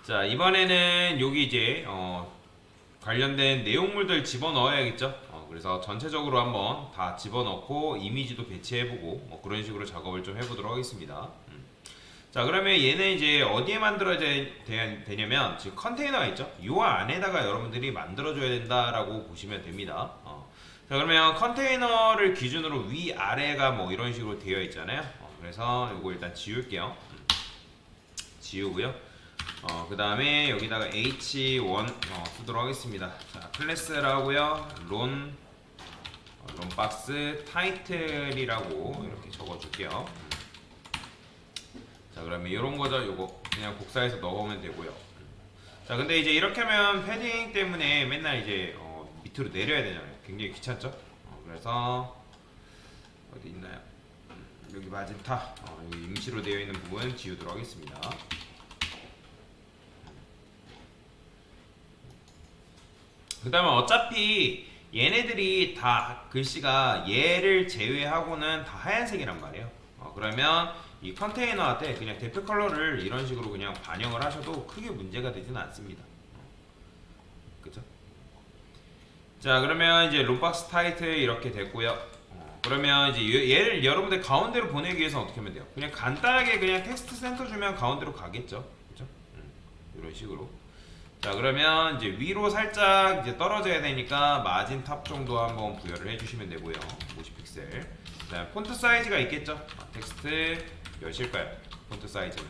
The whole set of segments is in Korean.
자, 이번에는 여기 이제 관련된 내용물들 집어넣어야겠죠. 그래서 전체적으로 한번 다 집어넣고 이미지도 배치해보고 뭐 그런 식으로 작업을 좀 해보도록 하겠습니다. 자, 그러면 얘는 이제 어디에 만들어져야 되냐면 지금 컨테이너가 있죠. 이 안에다가 여러분들이 만들어줘야 된다라고 보시면 됩니다. 자, 그러면 컨테이너를 기준으로 위 아래가 뭐 이런 식으로 되어 있잖아요. 그래서 이거 일단 지울게요. 지우고요. 그 다음에 여기다가 h1 쓰도록 하겠습니다. 자, 클래스라고요. 론박스 타이틀이라고 이렇게 적어줄게요. 자, 그러면 이런 거죠. 요거 그냥 복사해서 넣으면 되고요. 자, 근데 이제 이렇게 하면 패딩 때문에 맨날 이제 밑으로 내려야 되잖아요. 굉장히 귀찮죠? 그래서 어디 있나요? 여기 마진타 여기 임시로 되어 있는 부분 지우도록 하겠습니다. 그 다음에 어차피 얘네들이 다 글씨가 얘를 제외하고는 다 하얀색이란 말이에요. 그러면 이 컨테이너한테 그냥 대표 컬러를 이런 식으로 그냥 반영을 하셔도 크게 문제가 되지는 않습니다. 그죠? 자, 그러면 이제 롬박스 타이틀 이렇게 됐고요. 그러면 이제 얘를 여러분들 가운데로 보내기 위해서 어떻게 하면 돼요? 그냥 간단하게 그냥 텍스트 센터 주면 가운데로 가겠죠. 그죠? 이런 식으로. 자, 그러면 이제 위로 살짝 이제 떨어져야 되니까 마진 탑 정도 한번 부여를 해주시면 되고요. 50픽셀. 자, 폰트 사이즈가 있겠죠? 텍스트 몇일까요? 폰트 사이즈는.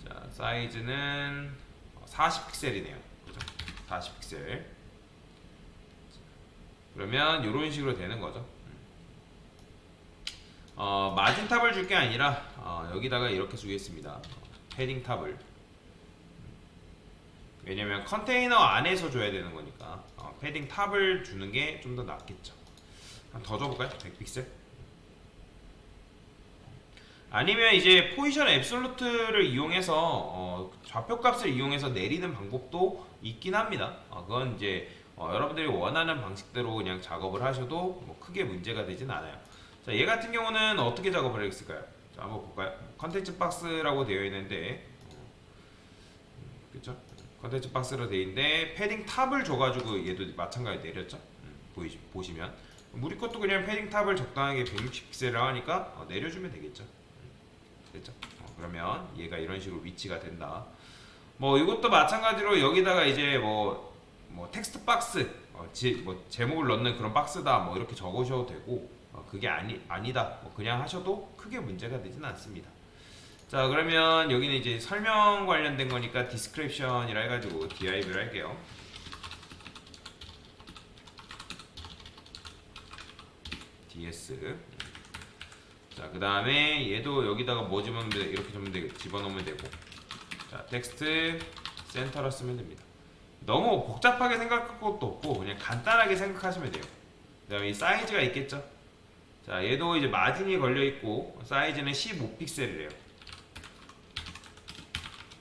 자, 사이즈는 40픽셀이네요. 그죠? 40픽셀. 그러면 이런 식으로 되는 거죠. 마진 탑을 줄 게 아니라 여기다가 이렇게 주겠습니다. 패딩 탑을. 왜냐면 컨테이너 안에서 줘야 되는 거니까 패딩 탑을 주는 게 좀 더 낫겠죠. 한 더 줘볼까요? 100픽셀? 아니면 이제 포지션 앱솔루트를 이용해서 좌표값을 이용해서 내리는 방법도 있긴 합니다. 그건 이제 여러분들이 원하는 방식대로 그냥 작업을 하셔도 뭐 크게 문제가 되진 않아요. 자, 얘 같은 경우는 어떻게 작업을 했을까요? 자, 한번 볼까요? 컨텐츠 박스라고 되어 있는데 그쵸? 컨텐츠 박스로 되어 있는데 패딩 탑을 줘가지고 얘도 마찬가지로 내렸죠? 보시면 우리 것도 그냥 패딩 탑을 적당하게 160픽셀을 하니까 내려주면 되겠죠. 됐죠? 그러면 얘가 이런 식으로 위치가 된다. 뭐 이것도 마찬가지로 여기다가 이제 뭐 텍스트 박스 뭐 제목을 넣는 그런 박스다 뭐 이렇게 적으셔도 되고 그게 아니다 뭐 그냥 하셔도 크게 문제가 되진 않습니다. 자, 그러면 여기는 이제 설명 관련된 거니까 디스크립션이라 해가지고 div를 할게요. ds. 자, 그 다음에 얘도 여기다가 뭐 집어넣으면 돼? 이렇게 집어넣으면 되고. 자, 텍스트 센터로 쓰면 됩니다. 너무 복잡하게 생각할 것도 없고 그냥 간단하게 생각하시면 돼요. 그 다음에 이 사이즈가 있겠죠? 자, 얘도 이제 마진이 걸려 있고 사이즈는 15픽셀이래요.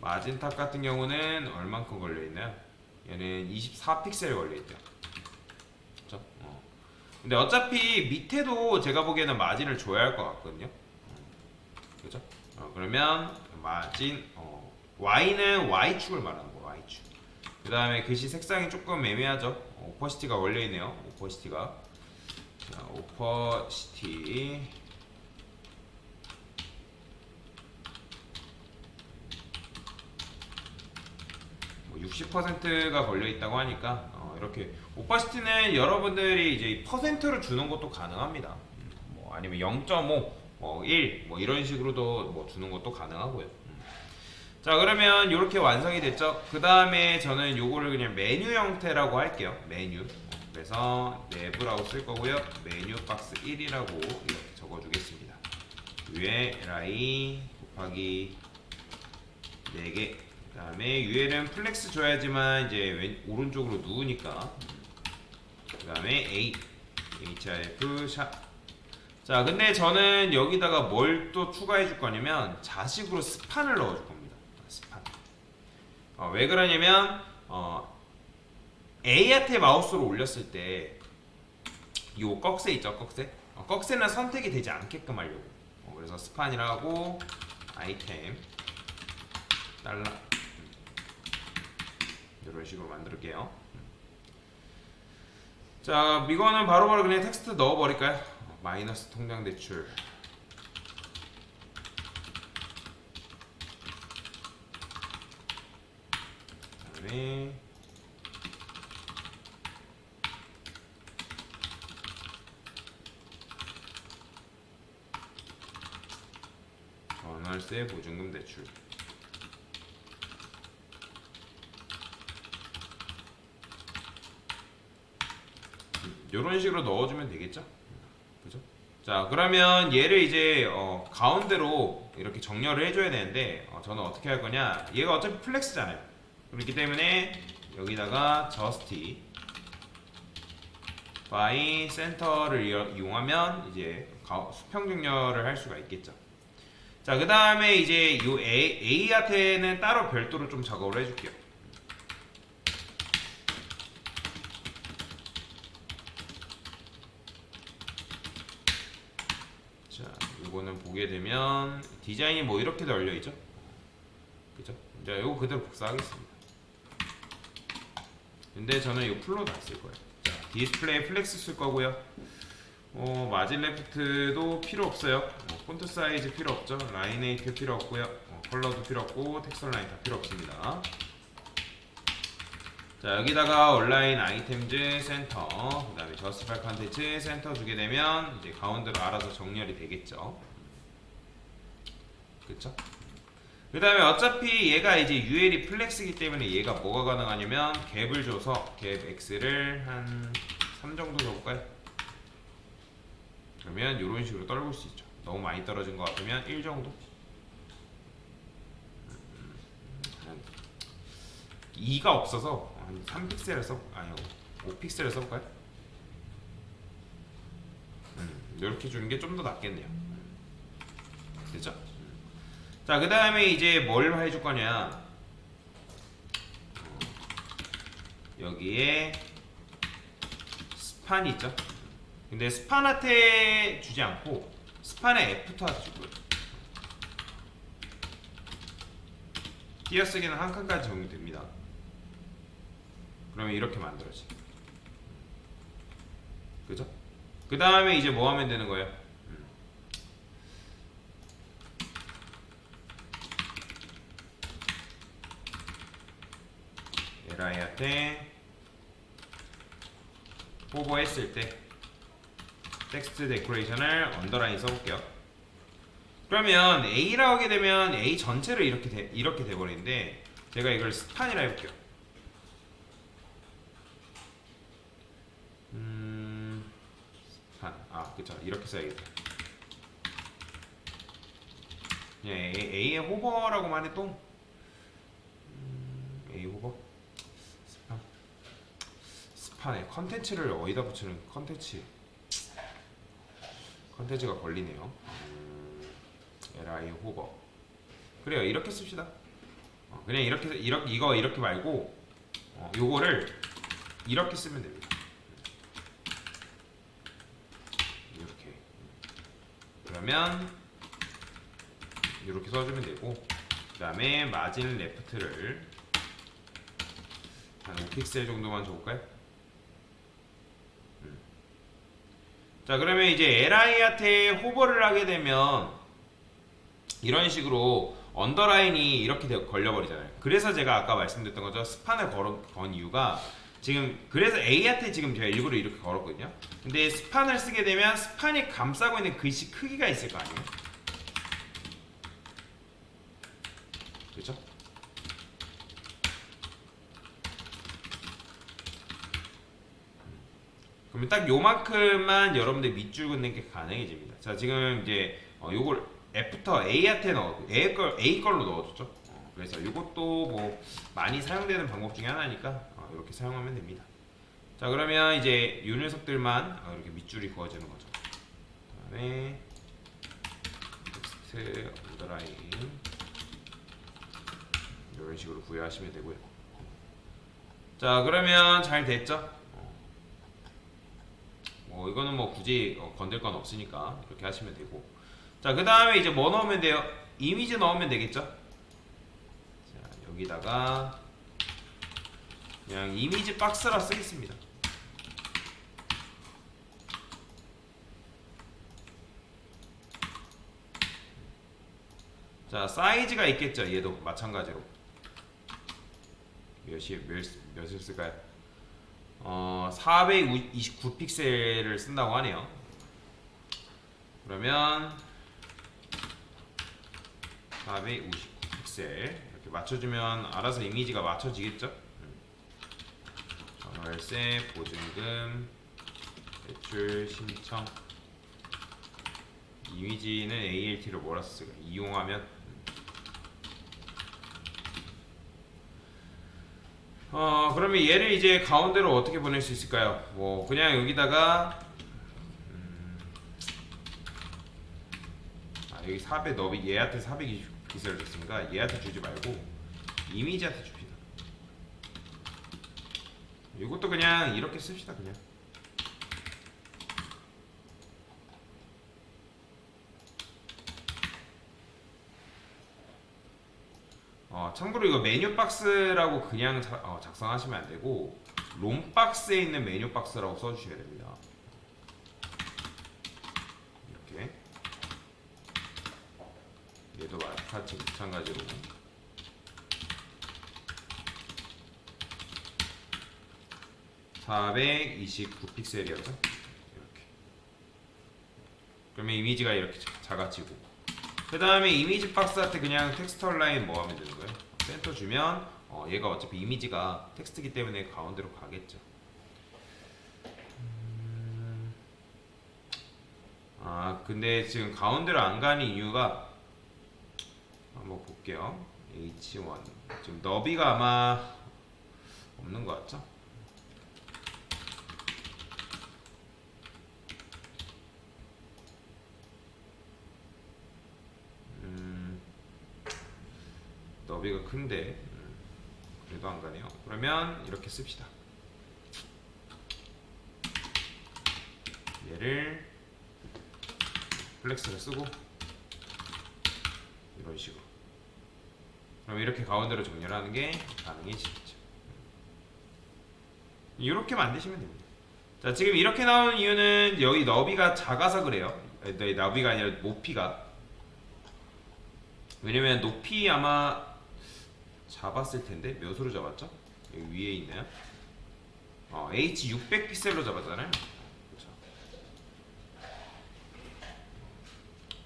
마진 탑 같은 경우는 얼만큼 걸려 있나요? 얘는 24픽셀 걸려 있대요. 그렇죠? 근데 어차피 밑에도 제가 보기에는 마진을 줘야 할 것 같거든요. 그죠? 그러면 마진 Y는 Y축을 말하는 거 Y축. 그 다음에 글씨 색상이 조금 애매하죠. 오퍼시티가 걸려 있네요. 오퍼시티가. 자, 오퍼시티 60%가 걸려 있다고 하니까 이렇게 오퍼시티는 여러분들이 이제 퍼센트로 주는 것도 가능합니다. 뭐 아니면 0.5, 뭐 1, 뭐 이런 식으로도 뭐 주는 것도 가능하고요. 자, 그러면 이렇게 완성이 됐죠. 그 다음에 저는 요거를 그냥 메뉴 형태라고 할게요. 메뉴. 그래서 내부라고 쓸 거고요. 메뉴 박스 1이라고 이렇게 적어주겠습니다. 위에 li 곱하기 4개. 그 다음에 UL은 플렉스 줘야지만 이제 오른쪽으로 누우니까. 그 다음에 A href 샵. 자, 근데 저는 여기다가 뭘 또 추가해 줄 거냐면 자식으로 스판을 넣어 줄 겁니다. 스판. 왜 그러냐면 A한테 마우스로 올렸을 때 요 꺽쇠 있죠, 꺽쇠. 꺽쇠는 선택이 되지 않게끔 하려고. 그래서 스판이라고 아이템 달러 이런 식으로 만들게요. 자, 이거는 바로바로 그냥 텍스트 넣어버릴까요? 마이너스 통장 대출. 그다음에 전월세 보증금 대출. 이런 식으로 넣어주면 되겠죠? 그죠? 자, 그러면 얘를 이제 가운데로 이렇게 정렬을 해줘야 되는데 저는 어떻게 할 거냐? 얘가 어차피 플렉스잖아요. 그렇기 때문에 여기다가 justify center를 이용하면 이제 수평 정렬을 할 수가 있겠죠. 자, 그 다음에 이제 요 A한테는 따로 별도로 좀 작업을 해줄게요. 자, 요거는 보게 되면 디자인이 뭐 이렇게 널려 있죠? 그죠? 자, 요거 그대로 복사하겠습니다. 근데 저는 이 플로도 안 쓸 거예요. 자, 디스플레이 플렉스 쓸 거고요. 마진 레프트도 필요 없어요. 폰트 사이즈 필요 없죠. 라인 에이트 필요 없고요. 컬러도 필요 없고 텍스처 라인 다 필요 없습니다. 자, 여기다가 온라인 아이템즈 센터, 그 다음에 저스티파이 컨텐츠 센터 주게 되면 이제 가운데로 알아서 정렬이 되겠죠. 그쵸? 그 다음에 어차피 얘가 이제 UL이 플렉스이기 때문에 얘가 뭐가 가능하냐면 갭을 줘서 갭 X를 한 3 정도 줘볼까요? 그러면 이런 식으로 떨굴 수 있죠. 너무 많이 떨어진 것 같으면 1 정도? 한 2가 없어서 한 3픽셀을 아니요 5픽셀을 써볼까요? 이렇게 주는 게 좀 더 낫겠네요. 됐죠? 자, 그 다음에 이제 뭘 해줄 거냐? 여기에 스판 있죠? 근데 스판한테 주지 않고 스판에 F터한테 줄 거예요. 띄어쓰기는 한 칸까지 적용됩니다. 그러면 이렇게 만들어지. 그죠? 그 다음에 이제 뭐 하면 되는 거예요? LI한테 호버했을 때 텍스트 데코레이션을 언더라인 써볼게요. 그러면 A라고 하게 되면 A 전체를 이렇게 돼버리는데 제가 이걸 스판이라 해볼게요. 스판. 그쵸. 이렇게 써야겠다. 그냥 A의 호버라고만 해도 A 호버 스판에 컨텐츠를 어디다 붙이는 컨텐츠가 걸리네요. LI 호버. 그래요. 이렇게 씁시다. 그냥 이렇게 말고 요거를 이렇게 쓰면 됩니다. 이렇게. 그러면 이렇게 써주면 되고, 그 다음에 마진 레프트를 한 5픽셀 정도만 줘볼까요? 자, 그러면 이제 LI한테 호버를 하게 되면 이런 식으로 언더라인이 이렇게 걸려버리잖아요. 그래서 제가 아까 말씀드렸던 거죠. 스판을 건 이유가 지금 그래서 A한테 지금 제가 일부러 이렇게 걸었거든요. 근데 스판을 쓰게 되면 스판이 감싸고 있는 글씨 크기가 있을 거 아니에요. 그렇죠? 그러면 딱 요만큼만 여러분들 밑줄 긋는 게 가능해집니다. 자, 지금 이제 요걸 F부터 A한테 A 걸로 넣어줬죠. 그래서 이것도 뭐 많이 사용되는 방법 중에 하나니까 이렇게 사용하면 됩니다. 자, 그러면 이제 요 녀석들만 이렇게 밑줄이 그어지는 거죠. 그다음에 텍스트 언더라인 이런 식으로 부여하시면 되고요. 자, 그러면 잘 됐죠? 이거는 뭐 굳이 건들 건 없으니까 이렇게 하시면 되고. 자, 그 다음에 이제 뭐 넣으면 돼요? 이미지 넣으면 되겠죠? 자, 여기다가 그냥 이미지 박스라 쓰겠습니다. 자, 사이즈가 있겠죠. 얘도 마찬가지로 몇을 쓸까요? 429 픽셀을 쓴다고 하네요. 그러면 459 픽셀 이렇게 맞춰주면 알아서 이미지가 맞춰지겠죠. 월세, 보증금, 대출 신청, 이미지는 ALT로 몰아서 쓰고 이용하면 그러면 얘를 이제 가운데로 어떻게 보낼 수 있을까요? 뭐 그냥 여기다가 여기 400 너비 얘한테 420픽셀을 줬으니까 얘한테 주지 말고 이미지한테 줍시다. 이것도 그냥 이렇게 씁시다. 그냥 참고로 이거 메뉴 박스라고 그냥 작성하시면 안 되고 롬 박스에 있는 메뉴 박스라고 써주셔야 됩니다. 이렇게 얘도 마찬가지로 429 픽셀이었죠. 이렇게 그러면 이미지가 이렇게 작아지고 그 다음에 이미지 박스한테 그냥 텍스트 얼라인 뭐 하면 되는 거예요? 센터 주면 얘가 어차피 이미지가 텍스트기 때문에 가운데로 가겠죠. 근데 지금 가운데로 안 가는 이유가 한번 볼게요. H1 지금 너비가 아마 없는 것 같죠? 너비가 큰데 그래도 안 가네요. 그러면 이렇게 씁시다. 얘를 플렉스를 쓰고 이런 식으로 그럼 이렇게 가운데로 정렬 하는 게 가능해지겠죠. 이렇게 만드시면 됩니다. 자, 지금 이렇게 나오는 이유는 여기 너비가 작아서 그래요. 너비가 아니라 높이가. 왜냐면 높이 아마 잡았을 텐데 몇으로 잡았죠? 여기 위에 있나요? H 600 픽셀로 잡았잖아요. 그렇죠.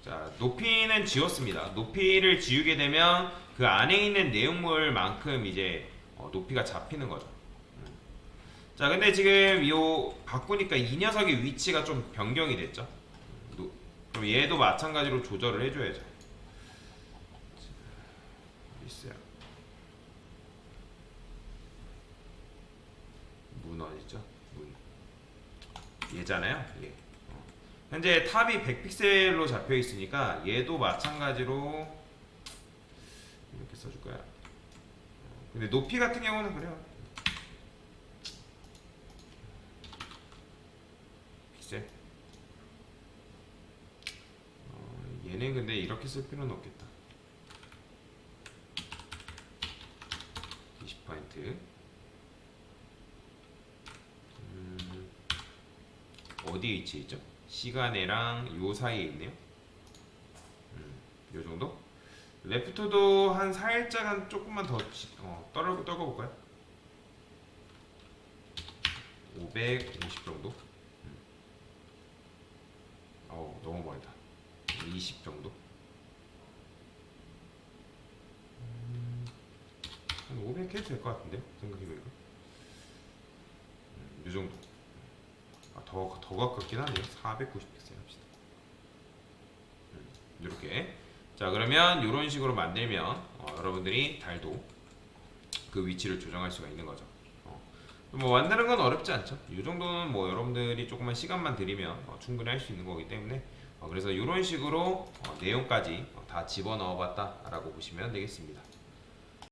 자, 높이는 지웠습니다. 높이를 지우게 되면 그 안에 있는 내용물만큼 이제 높이가 잡히는 거죠. 자, 근데 지금 요 바꾸니까 이 녀석의 위치가 좀 변경이 됐죠. 그럼 얘도 마찬가지로 조절을 해줘야죠. 있어요. 문 어디죠? 문 얘잖아요. 얘. 현재 탑이 100픽셀로 잡혀 있으니까 얘도 마찬가지로 이렇게 써줄 거야. 근데 높이 같은 경우는 그래요. 픽셀. 얘는 근데 이렇게 쓸 필요는 없겠다. 20%. 어디에 위치해 있죠? 시간에랑 요 사이에 있네요. 요 정도? 레프트도 한 살짝 한 조금만 더 떨궈 볼까요? 550 정도? 너무 멀다. 20 정도? 한 500 해도 될 것 같은데요? 생각해보니까. 요 정도. 더 가깝긴 하네요. 490 픽셀 합시다. 이렇게. 자, 그러면 이런 식으로 만들면 여러분들이 달도 그 위치를 조정할 수가 있는 거죠. 뭐 만드는 건 어렵지 않죠. 이 정도는 뭐 여러분들이 조금만 시간만 들이면 충분히 할 수 있는 거기 때문에 그래서 이런 식으로 내용까지 다 집어넣어 봤다라고 보시면 되겠습니다.